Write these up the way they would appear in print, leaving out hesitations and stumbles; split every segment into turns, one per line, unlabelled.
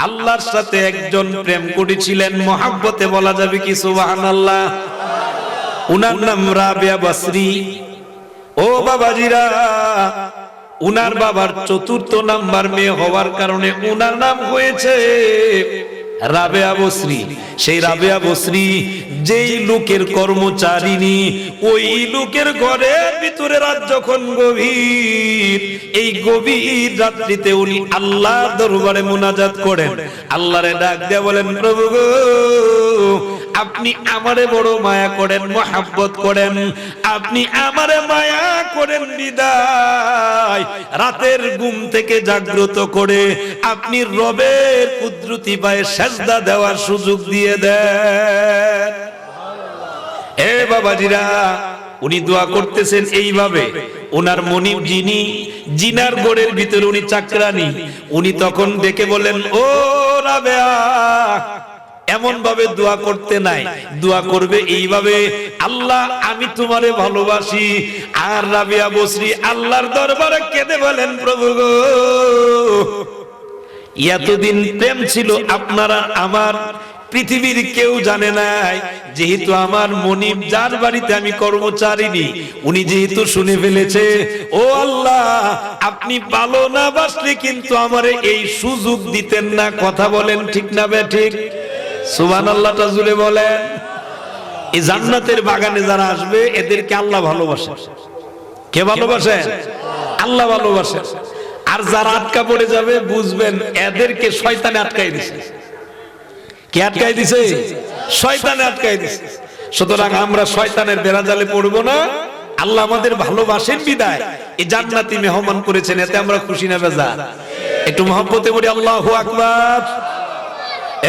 আল্লাহর সাথে একজন প্রেম করেছিলেন, মহব্বতে বলা যাবে কি সুবহানাল্লাহ। উনার নাম রাবেয়া বসরি। ও বাবাজিরা, উনার বাবার চতুর্থ নাম্বার মেয়ে হওয়ার কারণে উনার নাম হয়েছে রাবেয়া বসরি। সেই রাবেয়া বসরি যেই লোকের কর্মচারিণী, ওই লোকের ঘরের ভিতরে রাত যখন গভীর, এই গভীর রাত্রিতে উনি আল্লাহর দরবারে মুনাজাত করেন, আল্লাহরে ডাক দিয়ে বলেন, প্রভু গো, আপনি আমারে বড় মায়া করেন, মহব্বত করেন, আপনি আমারে মায়া করেন বিদায় রাতের ঘুম থেকে জাগ্রত করে আপনি রবের কুদরতি পায়ে সেজদা দেওয়ার সুযোগ দিয়ে দেন। এ বাবাজিরা, উনি দোয়া করতেছেন এইভাবে। ওনার মনিব যিনি, জিনার গোড়ের ভিতরে উনি চাকরানি, উনি তখন ডেকে বলেন, ও রাবেয়া, এমন ভাবে দোয়া করতে নাই, দোয়া করবে এইভাবে, আল্লাহ আমি তোমারে ভালোবাসি। আর রাবেয়া বসরি আল্লাহর দরবারে কেঁদে বলেন, প্রভু গো, এতদিন প্রেম ছিল আপনারা আমার, পৃথিবীর কেউ জানে নাই, যেহেতু আমার মনিব যার বাড়িতে আমি কর্মচারিণী, উনি যেহেতু শুনে ফেলেছে, ও আল্লাহ আপনি ভালো না বাসলে কিন্তু আমারে এই সুযোগ দিতেন না। কথা বলেন ঠিক না বে ঠিক? সুবহানাল্লাহটা জুড়ে বলেন। এই জান্নাতের বাগানে যারা আসবে এদেরকে আল্লাহ ভালোবাসে। কে ভালোবাসে? আল্লাহ ভালোবাসে। আর যারা আটকা পড়ে যাবে বুঝবেন এদেরকে শয়তানে আটকাই দিছে। কে আটকাই দিছে? শয়তানে আটকাই দিছে। সুতরাং আমরা শয়তানের বেড়াজালে পড়বো না। আল্লাহ আমাদের ভালোবাসেন বিদায় এই জান্নাতি মেহমান করেছেন, এতে আমরা খুশি না বেজার? একটু মহব্বতে বলি আল্লাহু আকবার।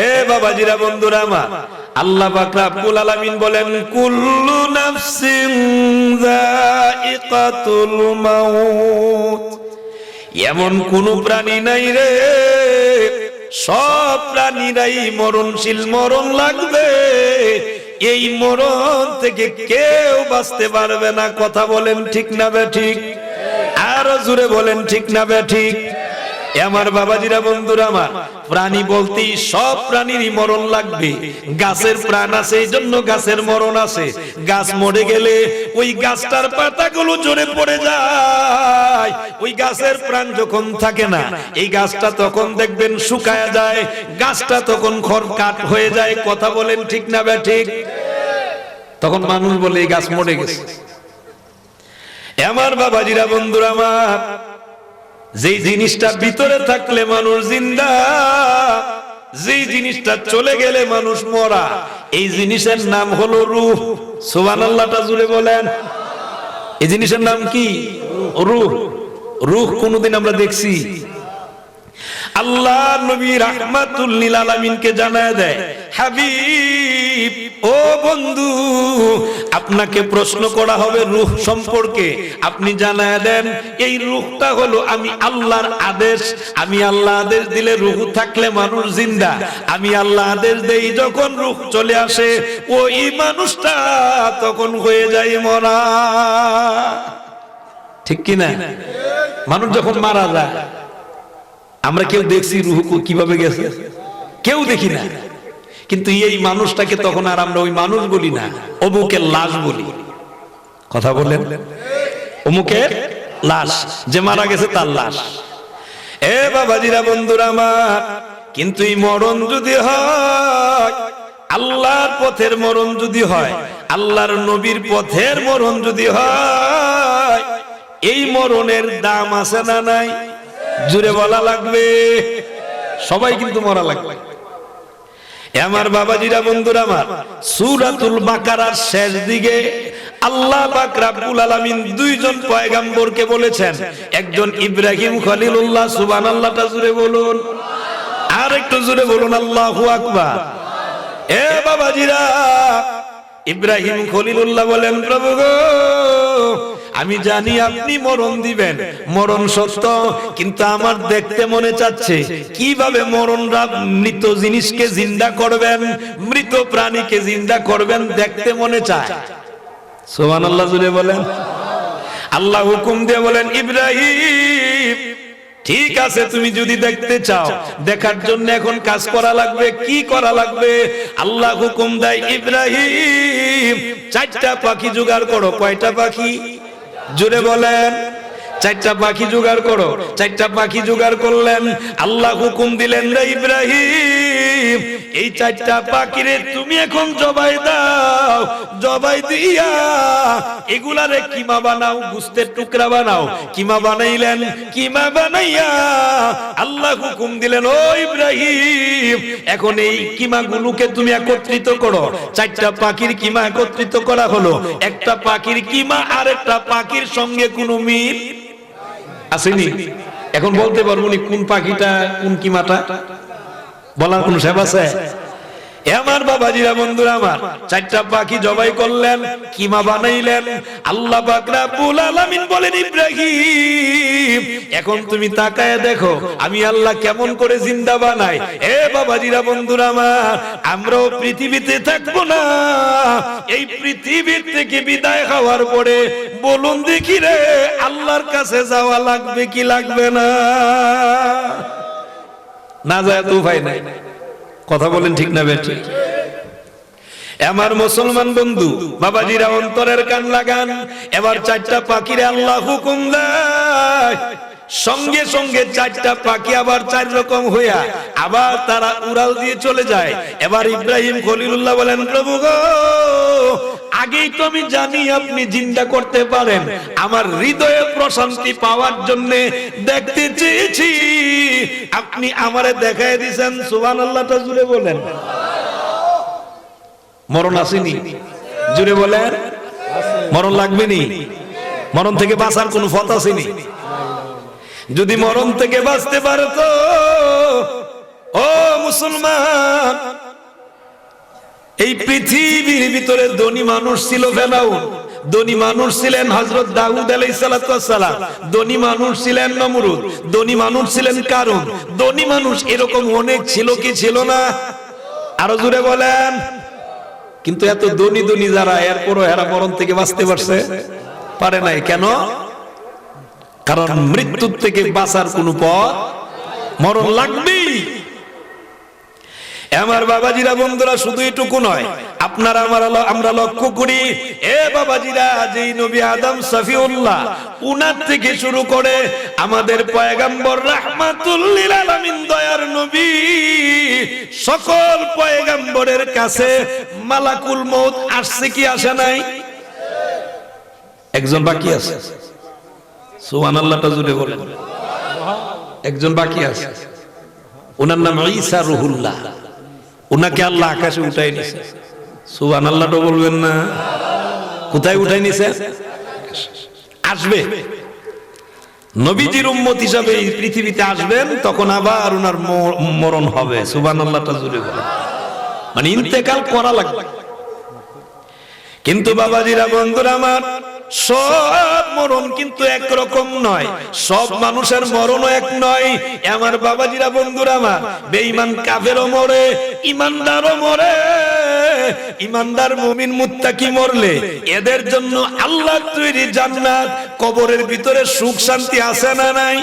এ বাবাজিরা, বন্ধুরা আমার, আল্লাহ পাক রব্বুল আলামিন বলেন, কুল্লু নাফসিন যায়িকাতুল মাউত। এমন কোন প্রাণী নাই রে, সব প্রাণীরাই মরণশীল, মরণ লাগবে। এই মরণ থেকে কেউ বাঁচতে পারবে না। কথা বলেন ঠিক না বে ঠিক? আরো জোরে বলেন ঠিক না বে ঠিক? আমার বাবাজিরা, বন্ধুরা আমার, প্রাণী বলতেই সব প্রাণীরই মরণ লাগবে। গাছের প্রাণ আছে, এই জন্য গাছের মরণ আছে। গাছ মরে গেলে ওই গাছটার পাতাগুলো ঝরে পড়ে যায়। ওই গাছের প্রাণ যখন থাকে না, এই গাছটা তখন দেখবেন শুকায় যায়, গাছটা তখন খড়কাঠ হয়ে যায়। কথা বলেন ঠিক না বে ঠিক? তখন মানুষ বলে এই গাছ মরে গেছে। আমার বাবাজিরা, বন্ধুরা আমার, যেই জিনিসটা ভিতরে থাকলে মানুষ জিন্দা, যেই জিনিসটা চলে গেলে মানুষ মরা, এই জিনিসের নাম হলো রূহ। সুবহানাল্লাহটা জুড়ে বলেন। এই জিনিসের নাম কি? রূহ। রূহ কোনদিন আমরা দেখছি? আল্লাহ নবী রাহমাতুল লিল আলামিনকে জানায় দেয়, হাবিব, ও বন্ধু, আপনাকে প্রশ্ন করা হবে রূহ সম্পর্কে, আপনি জানায় দেন এই রূহটা হলো আমি আল্লাহর আদেশ। আমি আল্লাহ আদেশ দিলে রূহ থাকলে মানুষ জিন্দা, আমি আল্লাহ আদেশ দেই যখন রূহ চলে আসে ওই মানুষটা তখন হয়ে যায় মরা। ঠিক কি না? মানুষ যখন মারা যায় আমরা কেউ দেখছি রূহ কিভাবে গেছে? কেউ দেখি না। কিন্তু এই মানুষটাকে তখন আর আমরা ওই মানুষ বলি না, অমুকের লাশ বলি। কথা বলেন? অমুকের লাশ, যে মারা গেছে তার লাশ। এ বাবাজিরা, বন্ধুরা আমার, কিন্তু এই মরণ যদি হয়, আল্লাহর পথের মরণ যদি হয়, আল্লাহর নবীর পথের মরণ যদি হয়, এই মরণের দাম আছে না নাই? জুড়ে বলা লাগবে। সবাই কিন্তু মরা লাগবে। আমার বাবাজিরা, বন্ধুরা আমার, সূরাতুল বাকারার শেষ দিকে আল্লাহ পাক রব্বুল আলামিন দুইজন পয়গম্বরকে বলেছেন। একজন ইব্রাহিম খলিলুল্লাহ। সুবহানাল্লাহটা জুড়ে বলুন। আর একটু জুড়ে বলুন আল্লাহু আকবার। এ বাবাজিরা, ইব্রাহিম খলিলুল্লাহ বলেন, প্রভু গো, আমি জানি আপনি মরণ দিবেন, মরণ সত্য, কিন্তু আমার দেখতে মনে চাচ্ছে কিভাবে মরণরা মৃত জিনিসকে জিন্দা করবেন, মৃত প্রাণীকে জিন্দা করবেন, দেখতে মনে চায়। সুবহানাল্লাহ জুড়ে বলেন। আল্লাহ হুকুম দিয়ে বলেন, ইব্রাহিম ঠিক আছে, তুমি যদি দেখতে চাও, দেখার জন্য এখন কাজ করা লাগবে। কি করা লাগবে? আল্লাহ হুকুম দেয়, ইব্রাহিম 4টা পাখি জোগাড় করো। কয়টা পাখি? জোরে বলেন। 4টা পাখি জোগাড় করো। 4টা পাখি জোগাড় করলেন। আল্লাহ হুকুম দিলেন, রে ইব্রাহিম, এই 4টা পাখিরে তুমি এখন জবাই দাও। জবাই দিয়া এগুলারে কিমা বানাও, গোশতের টুকরা বানাও। কিমা বানাইলেন। কিমা বানাইয়া আল্লাহ হুকুম দিলেন, ও ইব্রাহিম, এখন এই কিমাগুলোকে তুমি একত্রিত করো। 4টা পাখির কিমা একত্রিত করা হলো। একটা পাখির কিমা আর একটা পাখির সঙ্গে কোনো মিল আসেনি। এখন বলতে পারবো না কোন পাখিটা কোন কিমাটা, বলার কোন সাহেব আছে? আমার বাবাজিরা, বন্ধুরা আমার, 4টা পাখি জবাই করলেন, কিমা বানাইলেন। আল্লাহ পাক রব্বুল আলামিন বলেন, ইব্রাহিম, এখন তুমি তাকায় দেখো আমি আল্লাহ কেমন করে জিন্দা বানাই। এ বাবাজিরা, বন্ধুরা আমার, আমরাও পৃথিবীতে থাকবো না। এই পৃথিবীর থেকে বিদায় হওয়ার পরে বলুন দেখি রে, আল্লাহর কাছে যাওয়া লাগবে কি লাগবে না? না যায় তো উপায় নাই। কথা বলেন ঠিক না বেঠিক? আমার মুসলমান বন্ধু বাবাজিরা, অন্তরের কান লাগান। এবার 4টা পাখিরে আল্লাহ হুকুম দেয়, সঙ্গে সঙ্গে 4টা পাখি আবার 4 রকম হইয়া আবার তারা উড়াল দিয়ে চলে যায়। এবার ইব্রাহিম খলিলুল্লাহ বলেন, প্রভু গো, আগেই তো আমি জানি আপনি জিন্দা করতে পারেন। আমার হৃদয়ে প্রশান্তি পাওয়ার জন্য দেখতে চেয়েছি, আপনি আমারে দেখায় দিয়েছেন। সুবহানাল্লাহটা জুড়ে বলেন। মরণ আসেনি? জুড়ে বলেন। মরণ লাগবে নি? মরণ থেকে বাঁচার কোন পথ আসেনি? যদি মরণ থেকে বাঁচতে পারতো, ও মুসলমান, এই পৃথিবীর ভিতরে ধনী মানুষ ছিল ফেরাউন, ধনী মানুষ ছিলেন হযরত দাউদ আলাইহিস সালাতু ওয়াস সালাম, ধনী মানুষ ছিলেন নমরুদ, ধনী মানুষ ছিলেন কারুন, ধনী মানুষ এরকম অনেক ছিল কি ছিল না? আরো জোরে বলেন। কিন্তু এত ধনী ধনী যারা, এরপরও এরা মরণ থেকে বাঁচতে পারছে? পারে নাই। কেন? কারণ মৃত্যুর থেকে বাঁচার কোন পথ, মরণ লাগবেই। আমার বাবাজিরা, বন্ধুরা, শুধু এটুকু নয়, আপনারা আমরা লক্ষ্য করি, এ বাবাজিরা, যেই নবী আদম সফিউল্লাহ, উনার থেকে শুরু করে আমাদের পয়গম্বর রাহমাতুল লিল আলামিন, দয়ার নবী, সকল পয়গম্বরের কাছে মালাকুল মউত আসছে কি আসে নাই? একজন বাকি আছে। সুবহানাল্লাহটা জুড়ে বলেন। একজন বাকি আছে, ওনার নাম ঈসা রুহুল্লাহ। উনাকে আল্লাহ আকাশে উঠাই নিছে। সুবহানাল্লাহটা বলবেন না? কোথায় উঠাই নিছে? আসবে নবীজির উম্মত হিসাবে এই পৃথিবীতে আসবেন, তখন আবার ওনার মরণ হবে। সুবহানাল্লাহটা জুড়ে বলেন। মানে ইন্তেকাল করা লাগবে। কিন্তু বাবাজিরা, বন্ধুরা আমার, সব মরণ কিন্তু একরকম নয়, সব মানুষের মরণও এক নয়। আমার বাবাজিরা, বন্ধুরা আমার, বেঈমান কাফেরও মরে, ইমানদারও মরে। ইমানদার মুমিন মুত্তাকি মরলে এদের জন্য আল্লাহর তৈরি জান্নাত, কবরের ভিতরে সুখ শান্তি আছে না নাই?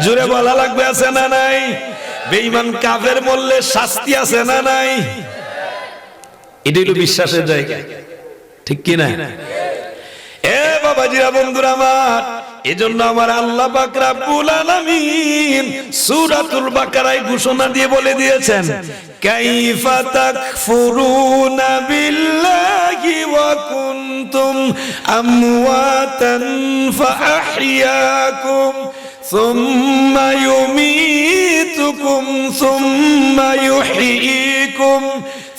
জোরে বলা লাগবে, আছে না নাই? বেঈমান কাফের মরলে শাস্তি আছে না নাই? এটা হলো বিশ্বাসের জায়গা, ঠিক কি না? এ বাবাজিরা, বন্ধুরা আমার, এজন্য আমার আল্লাহ পাক রব্বুল আলামিন সূরাতুল বাকারায় ঘোষণা দিয়ে বলে দিয়েছেন, কাইফা তাকফুরুনা বিল্লাহি ওয়া কুনতুম আমওয়াতান ফাআহইয়াকুম সুম্মা ইউমীতুকুম সুম্মা ইউহয়ীকুম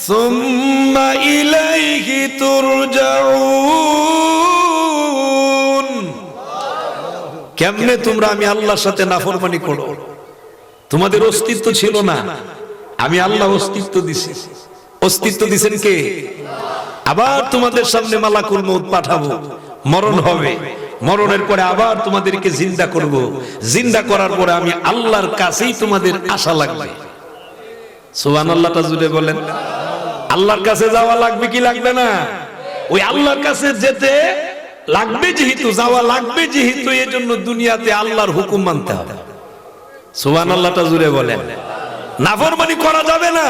সুম্মা ইলাইহি তুরজাউন। কেমনে তোমরা আমি আল্লাহর সাথে নাফরমানি করো? তোমাদের অস্তিত্ব ছিল না, আমি আল্লাহ অস্তিত্ব দিছি। অস্তিত্ব দিছেন কে? আবার তোমাদের সামনে মালাকুল মউত পাঠাবো, মরণ হবে, মরণের পরে আবার তোমাদেরকে জিন্দা করব, জিন্দা করার পরে আমি আল্লাহর কাছেই তোমাদের আশা লাগবে। সুবহানাল্লাহটা জুড়ে বলেন। আল্লাহর কাছে যাওয়া লাগবে কি লাগবে না? ওই আল্লাহর কাছে যেতে লাগবে যেহেতু, যাওয়া লাগবে যেহেতু, এজন্য দুনিয়াতে আল্লাহর হুকুম মানতে হবে। সুবহানাল্লাহটা জুড়ে বলেন। নাফরমানি করা যাবে না।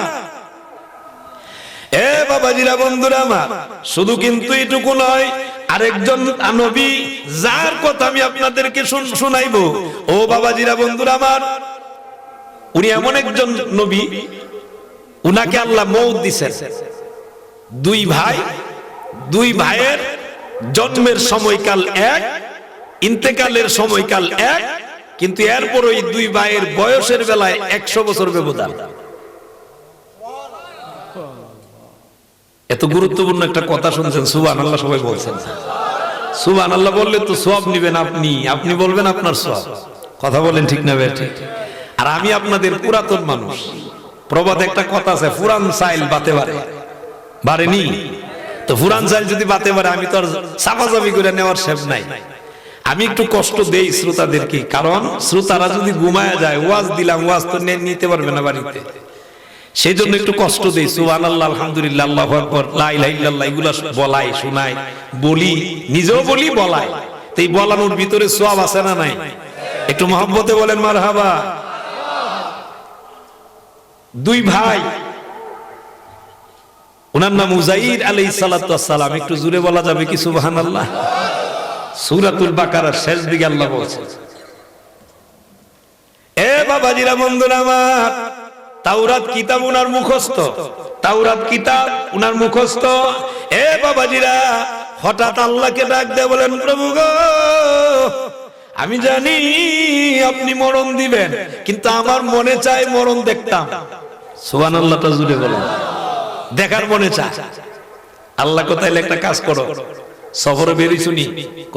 এ বাবাজিরা, বন্ধুরা আমার, শুধু কিন্তু এটুকু নয়, আরেকজন নবী যার কথা আমি আপনাদেরকে শোনাইবো, ও বাবাজিরা, বন্ধুরা আমার, উনি এমন একজন নবী, উনাকে আল্লাহ মওত দিয়েছেন। দুই ভাইয়ের জন্মের সময়কাল এক, ইন্তেকালের সময়কাল এক, কিন্তু এরপর ওই দুই ভাইয়ের বয়সের বেলায় 100 বছর ব্যবধান। এত গুরুত্বপূর্ণ একটা কথা শুনছেন, সুবহানাল্লাহ সবাই বলছেন। সুবহানাল্লাহ বললে তো সওয়াব নেবেন আপনি বলবেন আপনার সওয়াব। কথা বলেন ঠিক না বেঠিক? আর আমি আপনাদের পুরাতন মানুষ, প্রবাদ একটা কথা আছে, পুরান চাইল বাতে বাড়েনি। তো পুরান চাইল যদি বাতে পারে, আমি তো আর চাপাচাপি করে নেওয়ার শেপ নাই। আমি একটু কষ্ট দেই শ্রোতাদেরকে, কারণ শ্রোতারা যদি ঘুমায় যায়, ওয়াজ দিলাম, ওয়াজ তো নিতে পারবে না বাড়িতে, সেই জন্য একটু কষ্ট দেই। সুবহানাল্লাহ, আলহামদুলিল্লাহ, আল্লাহু আকবার, লা ইলাহা ইল্লাল্লাহ, এগুলা বলাই, শোনাই, বলি, নিজেও বলি, বলাই। তো এই বলানোর ভিতরে সওয়াব আছে না নাই? একটু মহব্বতে বলেন মারহাবা। দুই ভাই, ওনার নাম উযাইর আলাইহিস সালাতু ওয়াস সালাম। একটু জোরে বলা যাবে কি সুবহানাল্লাহ? সূরাতুল বাকারার শেষ দিকে আল্লাহ বলছেন, এ বাবাজিরা, বন্ধুরা আমার, তাওরাত কিতাব উনার মুখস্থ, তাওরাত কিতাব উনার মুখস্থ। এ বাবাজিরা, হঠাৎ আল্লাহকে ডাক দিয়ে বলেন, প্রভু গো, আমি জানি আপনি মরণ দিবেন, কিন্তু আমার মনে চায় মরণ দেখতাম। সুবহানাল্লাহটা জুড়ে বলেন, দেখার মনে চায়। আল্লাহ কোথায় একটা কাজ করো, সফরে বেরিয়েছুনি,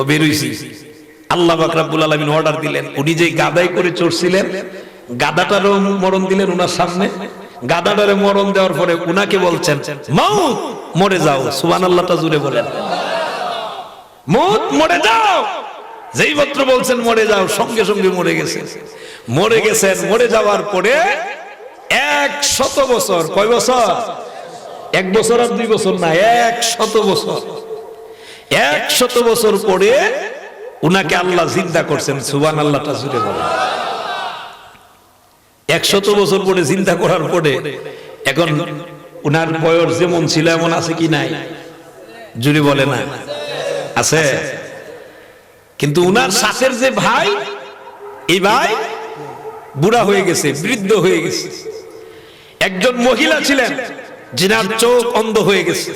বেরিয়েছি। আল্লাহ পাক রব্বুল আলামিন অর্ডার দিলেন, উনি যে গাদায় করে চড়ছিলেন, গাদাটারও মরণ দিলেন উনার সামনে। গাদাটারে মরণ দেওয়ার পরে উনাকে বলছেন, মউত, মরে যাও। সুবহানাল্লাহটা জুড়ে বলেন, মউত, মরে যাও। যেই মাত্র বলছেন মরে যাও, সঙ্গে সঙ্গে মরে গেছেন। মরে যাওয়ার পরে 100 বছর, কয় বছর? 1 বছর আর 2 বছর না, 100 বছর। 100 বছর পরে উনাকে আল্লাহ জিন্দা করছেন। সুবহানাল্লাহটা জুড়ে বলেন। 100 বছর পরে জিন্দা করার পরে এখন উনার বয়স যেমন ছিল এমন আছে কি নাই? জুড়ে বলে না, আছে। কিন্তু উনার শাশের যে ভাই, এই ভাই বুড়া হয়ে গেছে, বৃদ্ধ হয়ে গেছে। একজন মহিলা ছিলেন যিনার চোখ অন্ধ হয়ে গেছে।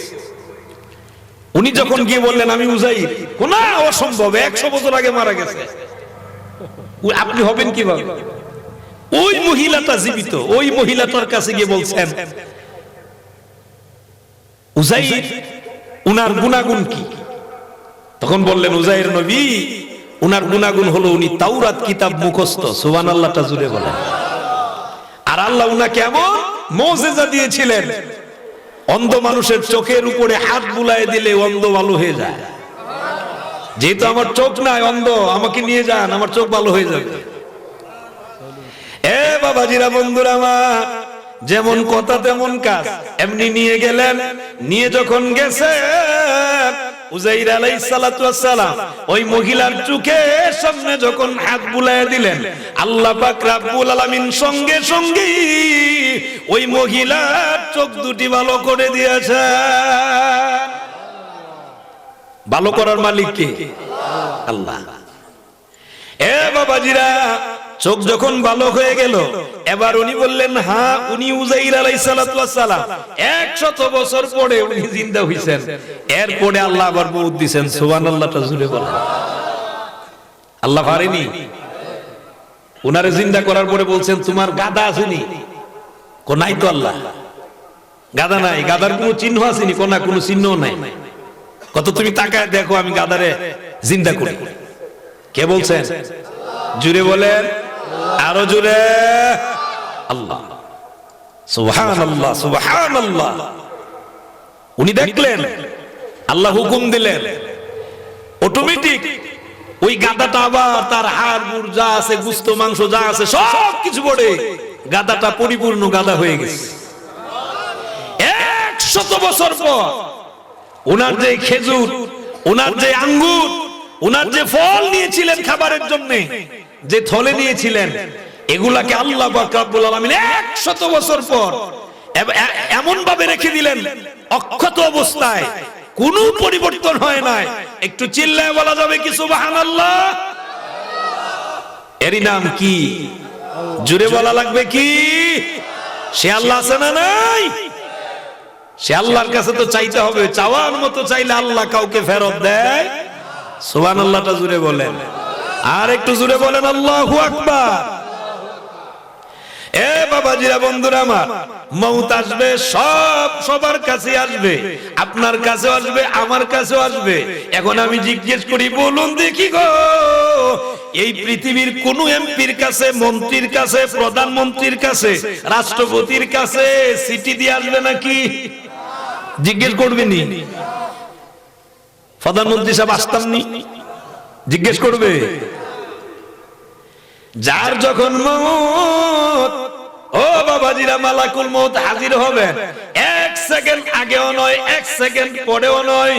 উনি যখন গিয়ে বললেন, আমি উযাইর, কোন অসম্ভব, 100 বছর আগে মারা গেছে, আপনি হবেন কিভাবে? ওই মহিলাটা জীবিত। ওই মহিলাটার কাছে গিয়ে বলছেন, উযাইর, উনার গুনাহগুণ কি? তখন বললেন, উযাইর নবী, উনার গুনাহগুণ হলো উনি তাওরাত কিতাব মুখস্থ। সুবহানাল্লাহটা জুড়ে বলেন। আর আল্লাহ উনাকে এমন মুজিজা দিয়েছিলেন, অন্ধ মানুষের চোখের উপরে হাত বুলায় দিলে অন্ধ ভালো হয়ে যায়। যেহেতু আমার চোখ নাই, অন্ধ, আমাকে নিয়ে যান, আমার চোখ ভালো হয়ে যাবে। এ বাবাজিরা, বন্ধুরা আমার, যেমন কথা তেমন কাজ, এমনি নিয়ে গেলেন। নিয়ে যখন গেছে, উযাইর আলাইহিস সালাতু ওয়াস সালাম ওই মহিলার চোখের সামনে যখন হাত বুলায় দিলেন, আল্লাহ পাক রব্বুল আলামিন সঙ্গে সঙ্গে ওই মহিলার চোখ দুটি ভালো করে দিয়েছে। ভালো করার মালিক কে? আল্লাহ। এ বাবাজিরা, চোখ যখন ভালো হয়ে গেল, এবার উনি বললেন, হ্যাঁ, উনি উযাইর আলাইহিস সালাতু ওয়াস সালাম 100 বছর পরে উনি জিন্দা হইছেন। এরপরে আল্লাহ আবার মওত দিবেন। সুবহানাল্লাহটা জুড়ে বলেন। আল্লাহ পারেনি? উনারে জিন্দা করার পরে বলছেন, তোমার গাদা আসেনি? কোন নাই তো আল্লাহ, গাদা নাই। গাদার কোনো চিহ্ন আসেনি? কোন না, কোনো চিহ্ন নাই। কত তুমি তাকায় দেখো, আমি গাদারে জিন্দা করি। কে বলছেন? জুড়ে বলেন, আরো জুড়ে, আল্লাহ। সুবহানাল্লাহ, সুবহানাল্লাহ। উনি দেখলেন, আল্লাহ হুকুম দিলেন, অটোমেটিক ওই গাদাটা আবার তার হাড় গুড় যা আছে, গোশত মাংস যা আছে, সব কিছু পড়ে গাদাটা পরিপূর্ণ গাদা হয়ে গেছে। 100 বছর পর ওনার যে খেজুর, ওনার যে আঙ্গুর, ওনার যে ফল নিয়েছিলেন খাবারের জন্য, যে থলে নিয়েছিলেন, এগুলাকে আল্লাহ পাক রব্বুল আলামিন 100 বছর পর এমন ভাবে রেখে দিলেন অক্ষত অবস্থায়, কোনো পরিবর্তন হয় নাই। একটু চিল্লায় বলা যাবে কি সুবহানাল্লাহ? এরই নাম কি? জুড়ে বলা লাগবে কি? সে আল্লাহ আছে না নাই? সে আল্লাহর কাছে তো চাইতে হবে, চাওয়ার মতো চাইলে আল্লাহ কাউকে ফেরত দেয়। সুবহানাল্লাহটা জুড়ে বলেন, আর একটু জুড়ে বলেন আল্লাহু আকবার। এ বাবাজিরা, বন্ধুরা আমার, মউত আসবে, সবার কাছে আসবে, আপনার কাছে আসবে, আমার কাছে আসবে। এখন আমি জিজ্ঞেস করি, বলুন দেখি গো, এই পৃথিবীর কোন এমপির কাছে, মন্ত্রীর কাছে, প্রধানমন্ত্রীর কাছে, রাষ্ট্রপতির কাছে চিঠি দিয়ে আসবে নাকি? জিজ্ঞেস করবেনি? প্রধানমন্ত্রী সাহেব আসতামনি? জিজ্ঞেস করবে? যার যখন মউত, ও বাবাজিরা, মালাকুল মউত হাজির হবে, 1 সেকেন্ড আগেও নয়, 1 সেকেন্ড পরেও নয়।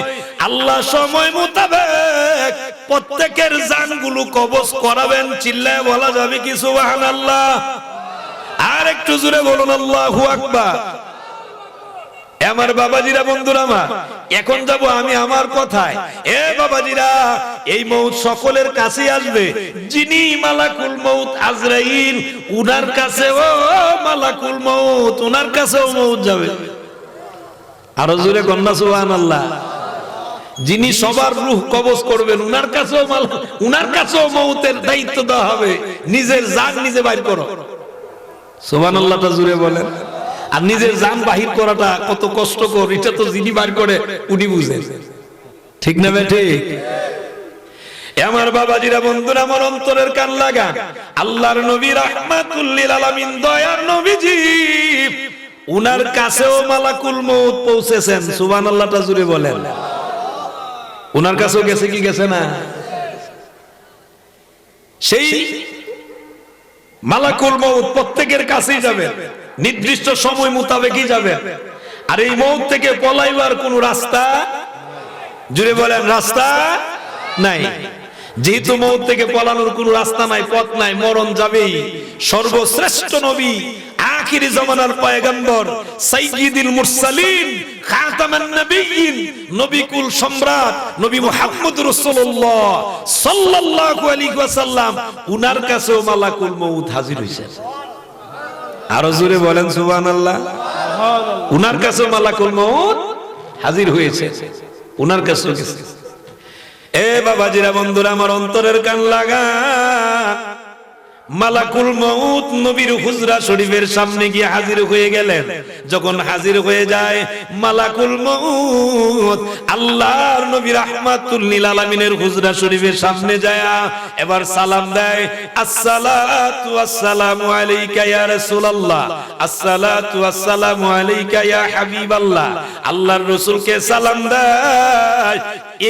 আল্লাহ সময় মোতাবেক প্রত্যেকের জানগুলো কবজ করাবেন। চিল্লায় বলা যাবে কি সুবহানাল্লাহ? আর একটু জোরে বলুন আল্লাহু আকবার। আমার বাবাজিরা, বন্ধুরা আমার, এখন যাব আমি আমার কথায়। এ বাবাজিরা, এই মউত সকলের কাছে আসবে। যিনি মালাকুল মউত আজরাইল, উনার কাছে ও মালাকুল মউত, উনার কাছেও মউত যাবে। আরো জোরে কন্যা সুবহানাল্লাহ। যিনি সবার রূহ কবজ করবেন, উনার কাছেও মউতের দায়িত্ব দেওয়া হবে। নিজের জান নিজে বাইর করো। সুবহানাল্লাহটা জোরে বলেন। আর নিজের জান বাহির করাটা কত কষ্টকর, এটা তো যিনি বার করে উনি বুঝেন, ঠিক না বেঠি? আমার বাবাজিরা, বন্ধুরা আমার, অন্তরের কান লাগা, আল্লাহর নবী রাহমাতুল লিল আলামিন, দয়ার নবীজি, উনার কাছেও মালাকুল মউত পৌঁছেছেন। সুবহানাল্লাহটা জুড়ে বলেন। উনার কাছেও গেছে কি গেছে না? সেই মালাকুল মউত প্রত্যেকের কাছেই যাবে, নির্দিষ্ট সময় মোতাবেকই যাবে। আর এই মউত থেকে পলাইবার কোন রাস্তা, জুড়ে বলেন, রাস্তা নাই। যেহেতু মউত থেকে পলানোর কোন রাস্তা নাই, পথ নাই, মরণ যাবেই। সর্বশ্রেষ্ঠ নবী, আখিরি জামানার পয়গম্বর, সাইয়্যিদুল মুরসালিন, খাতামান নবিয়্যিন, নবিকুল সম্রাট, নবী মুহাম্মদ রাসূলুল্লাহ সাল্লাল্লাহু আলাইহি ওয়াসাল্লাম, উনার কাছেও মালাকুল মউত হাজির হইছে। আরো জোরে বলেন সুবহানাল্লাহ। উনার কাছেও মালাকুল মউত হাজির হয়েছে, উনার কাছেও গেছে। এ বাবাজিরা, বন্ধুরা আমার, অন্তরের কান লাগা, মালাকুল মউত নবীর হুজরা শরীফের সামনে গিয়ে হাজির হয়ে গেলেন। যখন হাজির হয়ে যায় মালাকুল মউত, আল্লাহর নবী রাহমাতুল লিল আলামিনের হুজরা শরীফের সামনে যায় এবার সালাম দেয়, আসসালাতু ওয়াসসালামু আলাইকা ইয়া রাসূলুল্লাহ, আসসালাতু ওয়াসসালামু আলাইকা ইয়া হাবিবাল্লাহ। আল্লাহর রাসূলকে সালাম দেয়।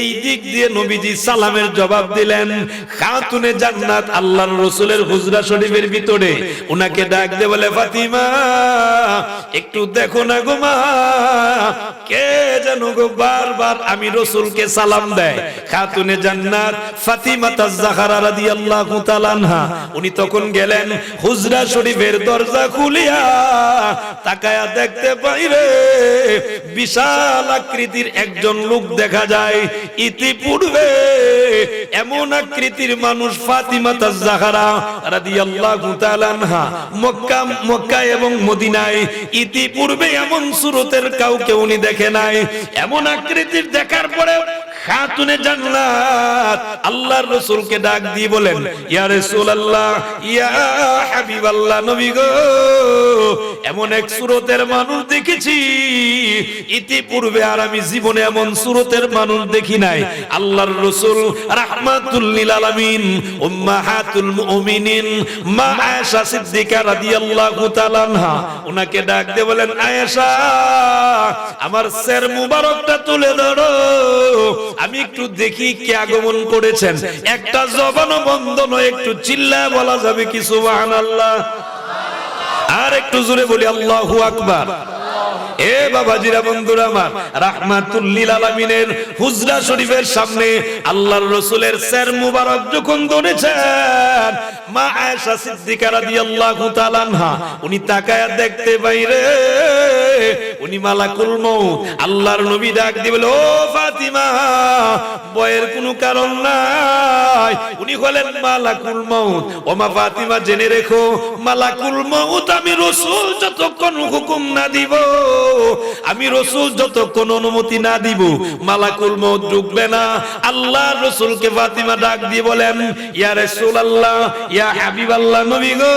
এই দিক দিয়ে নবীজি সালামের জবাব দিলেন। খাতুনে জান্নাত আল্লাহর রাসূলের হুজরা শরীফের ভিতরে উনাকে ডাক দিয়ে বলে, ফাতিমা, একটু দেখো না গো মা, কে যেন গো বারবার আমি রাসূলকে সালাম দেয়। খাতুনে জান্নাত ফাতিমা তাজ-জাহরা রাদিয়াল্লাহু তাআলা আনহা, উনি তখন গেলেন হুজরা শরীফের দরজা খুলিয়া তাকায়া দেখতে পাইরে বিশাল আকৃতির একজন লোক দেখা যায়। ইতিপূর্বে এমন আকৃতির মানুষ ফাতিমা তাজ-জাহরা রাদিয়াল্লাহু তাআলা আনহা মক্কা এবং মদিনায় ইতিপূর্বে এমন সুরতের কাউকে উনি দেখে নাই। এমন আকৃতির দেখার পরে খাতুনে জান্নাত আল্লাহর রাসূলকে ডাক দিয়ে বলেন, ইয়া রাসূলুল্লাহ, ইয়া হাবিবাল্লাহ, নবী গো, এমন এক সুরতের মানুষ দেখেছি ইতিপূর্বে, আর আমি জীবনে এমন সুরতের মানুষ দেখি নাই। আল্লাহর রাসূল রাহমাতুল লিল আলামিন, উম্মাহাতুল মুমিনিন মা আয়েশা সিদ্দিকা রাদিয়াল্লাহু তাআলা আনহা, উনাকে ডাক দিয়ে বলেন, আয়েশা, আমার সের মুবারকটা তুলে ধরো, আমি একটু দেখি কে আগমন করেছেন। একটা জবানও বন্ধ নয়, একটু চিল্লায় বলা যাবে কি সুবহানাল্লাহ? আর একটু জোরে বলি আল্লাহু আকবার। এ বাবাজিরা বন্ধুরা আমার, রাহমাতুল লিল আলামিনের হুজরা শরীফের সামনে আল্লাহর রাসূলের সের মুবারক যখন ধরেছেন, মা আয়েশা সিদ্দিকা রাদিয়াল্লাহু তাআলা আনহা উনি তাকায়া দেখতে বাইরে উনি মালাকুল মউত, আল্লাহর নবী ডাক দিয়ে বলে, ও ফাতিমা, ভয়ের কোনো কারণ নাই, উনি হলেন মালাকুল মউত। ও মা ফাতিমা, জেনে রেখো, মালাকুল মউত আমি রাসূল যতক্ষণ হুকুম না দিব, আমি রাসূল যতক্ষণ অনুমতি না দিব, মালাকুল মউত ঢুকবে না। আল্লাহর রাসূলকে ফাতিমা ডাক দিয়ে বলেন, ইয়া রাসূলুল্লাহ, ইয়া হাবিবাল্লাহ, নবী গো,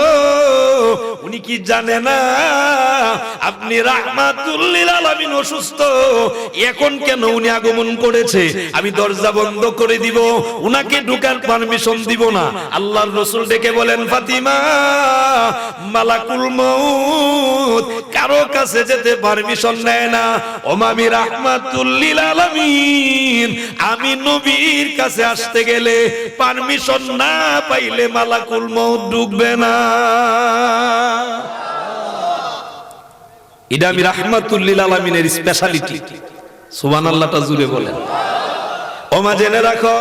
উনি কি জানে না আপনি রাহমাতুল লিল আলামিন অসুস্থ, এখন কেন উনি আগমন করেছে, আমি দরজা বন্ধ করে দিব, উনাকে ঢোকার পারমিশন দিব না। আল্লাহর রাসূল ডেকে বলেন, ফাতিমা, মালাকুল মউত কারো কাছে যেতে পারমিশন নেয় না, আমি রাহমাতুল লিল আলামিন, আমি নবীর কাছে আসতে গেলে পারমিশন না পাইলে মালাকুল মউত ঢুকবে না। এটা আমি রাহমাতুল লিল আলামিনের স্পেশালিটি। সুবহানাল্লাহটা জুড়ে বলেন। ও মা, জেনে রাখো,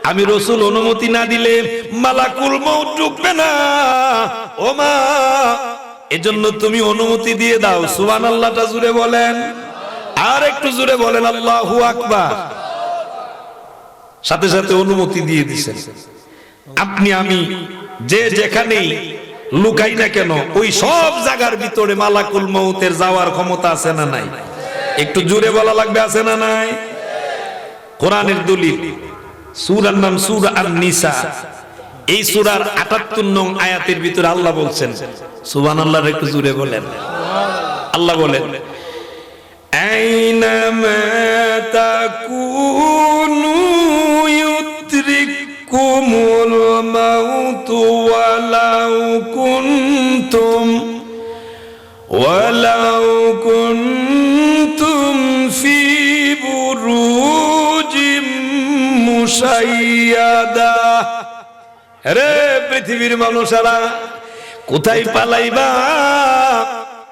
আমি রাসূল অনুমতি না দিলে মালাকুল মউত ঢুকবে না। ও মা, এজন্য তুমি অনুমতি দিয়ে দাও। সুবহানাল্লাহটা জুড়ে বলেন, আর একটু জুড়ে বলেন আল্লাহু আকবার। সাথে সাথে অনুমতি দিয়ে দিয়েছেন। আপনি আমি যে যেখানেই লুকাই না কেন, ওই সব জায়গার ভিতরে মালাকুল মউতের যাওয়ার ক্ষমতা আছে না নাই? একটু জোরে বলা লাগবে, আছে না নাই? কোরআনের দলিল, সূরার নাম সূরা আন-নিসা। এই সূরার ৭৮ নং আয়াতের ভিতরে আল্লাহ বলছেন, সুবহানাল্লাহ, একটু জোরে বলেন। আল্লাহ বলেন, আইনামা তাকুনু ইউদরিকুমুল মাউতু ওয়ালাউ কুনতুম ফি বুরুজিম মুশাইয়াদা। রে পৃথিবীর মানুষেরা, কোথায় পালাইবা?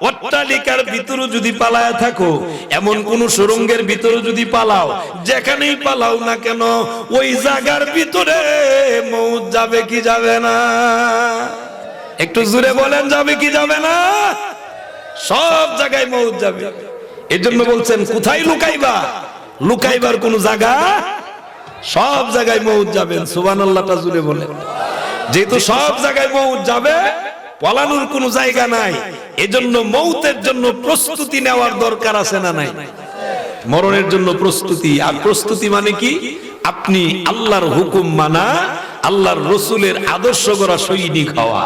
অট্টালিকার ভিতরে যদি পালায়া থাকো, এমন কোন সুরঙ্গের ভিতরে যদি পালাও, যেখানেই পালাও না কেন, ওই জায়গার ভিতরে মউত যাবে কি যাবে না? একটু জোরে বলেন, যাবে কি যাবে না? সব জায়গায় মউত যাবে। এজন্য বলছেন, কোথায় লুকাইবা? লুকাইবার কোন জায়গা, সব জায়গায় মউত যাবেন। সুবহানাল্লাহটা জোরে বলেন। যেহেতু সব জায়গায় মউত যাবে, পলানোর কোন জায়গা নাই, এজন্য মউতের জন্য প্রস্তুতি নেওয়ার দরকার আছে না নাই? মরণের জন্য প্রস্তুতি। আর প্রস্তুতি মানে কি? আপনি আল্লাহর হুকুম মানা, আল্লাহর রাসূলের আদর্শ গড়া সৈনিক হওয়া।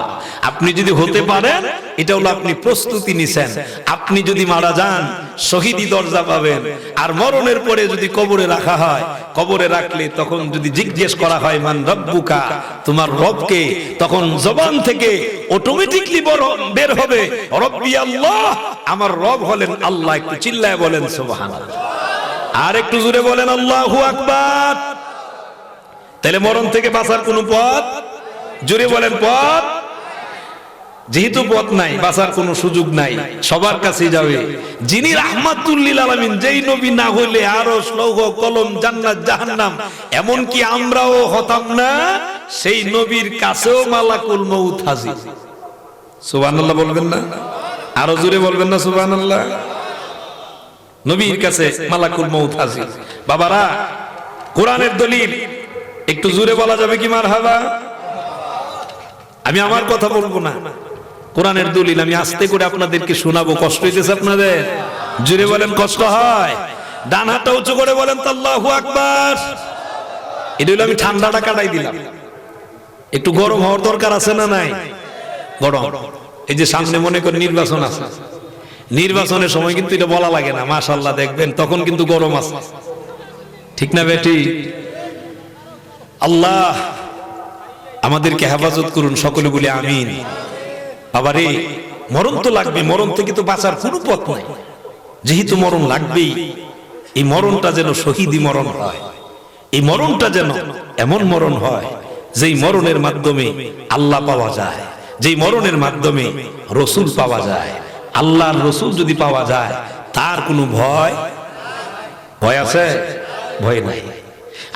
আপনি যদি হতে পারেন, এটা হলো আপনি প্রস্তুতি নিছেন। আপনি যদি মারা যান, শহীদি দরজা পাবেন। আর মরণের পরে যদি কবরে রাখা হয়, কবরে রাখলে তখন যদি জিজ্ঞেস করা হয়, মান রব্বুকা, তোমার রবকে, তখন জবান থেকে অটোমেটিকলি বের হবে, রব্বি আল্লাহ, আমার রব হলেন আল্লাহ। একটু চিল্লায় বলেন সুবহানাল্লাহ। আর একটু জোরে বলেন আল্লাহু আকবার। তাহলে মরণ থেকে বাঁচার কোন পথ? জোরে বলেন, পথ। যেহেতু পথ নাই, বাঁচার কোন সুযোগ নাই, সবার কাছে যাবে যিনি রাহমাতুল লিল আলামিন। যেই নবী না হইলে আরশ, লৌহ, কলম, জান্নাত, জাহান্নাম এমনকি আমরাও হতাম না, সেই নবীর কাছেও মালাকুল মউত হাজির। সুবহানাল্লাহ বলবেন না? আরো জোরে বলবেন না সুবহানাল্লাহ? নবীর কাছে মালাকুল মউত হাজির। বাবারা, কোরআনের দলিল একটু জোরে বলা যাবে কি মারহাবা? আমি আমার কথা বলবো না, কোরআনের দলিল আমি আস্তে করে আপনাদেরকে শোনাবো। কষ্ট হইতেছে আপনাদের? জোরে বলেন, কষ্ট হয়? ডান হাতটা উঁচু করে বলেন তো আল্লাহু আকবার। এটা হলো আমি ঠান্ডাটা কাটাই দিলাম। একটু গরম হওয়ার দরকার আছে না নাই? গরম। এই যে সামনে মনে করেন নির্বাচন আছে, নির্বাচনের সময় কিন্তু এটা বলা লাগে না, মাশাআল্লাহ দেখবেন তখন কিন্তু গরম আছে, ঠিক না বেটি? আল্লাহ আমাদেরকে হেফাজত করুন, সকলে বলি আমিন। বাবারে, মরণ তো লাগবে, মরণ থেকে তো বাঁচার কোনো পথ নাই। যেহেতু মরণ লাগবেই, এই মরণটা যেন শহীদি মরণ হয়, এই মরণটা যেন এমন মরণ হয় যেই মরণের মাধ্যমে আল্লাহ পাওয়া যায়, যেই মরণের মাধ্যমে রসুল পাওয়া যায়। আল্লাহর রসুল যদি পাওয়া যায়, আর কোনো ভয় ভয় আছে? ভয় নাই।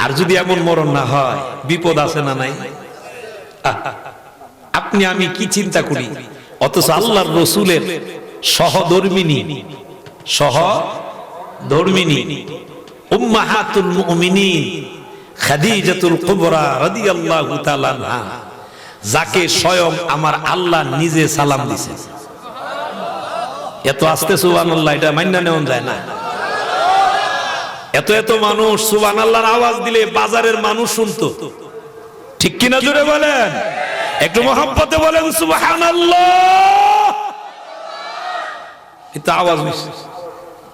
আর যদি এমন মরণ না হয়, বিপদ আছে না নাই? আপনি আমি কি চিন্তা করি, অথচ আল্লাহর রসুলের সহধর্মিনী উম্মাহাতুল মুমিনিন খাদিজাতুল কুবরা রাদিয়াল্লাহু তাআলা আনহা, যাকে স্বয়ং আমার আল্লাহ নিজে সালাম দিয়েছে। এত আস্তে সুবহানাল্লাহ, এটা মাইনা নেওয়া যায় না। এত এত মানুষ সুবহানাল্লাহর আওয়াজ দিলে বাজারের মানুষ শুনতো, ঠিক কিনা জোরে বলেন, একটু মহব্বতে বলেন সুবহানাল্লাহ। এটা আওয়াজ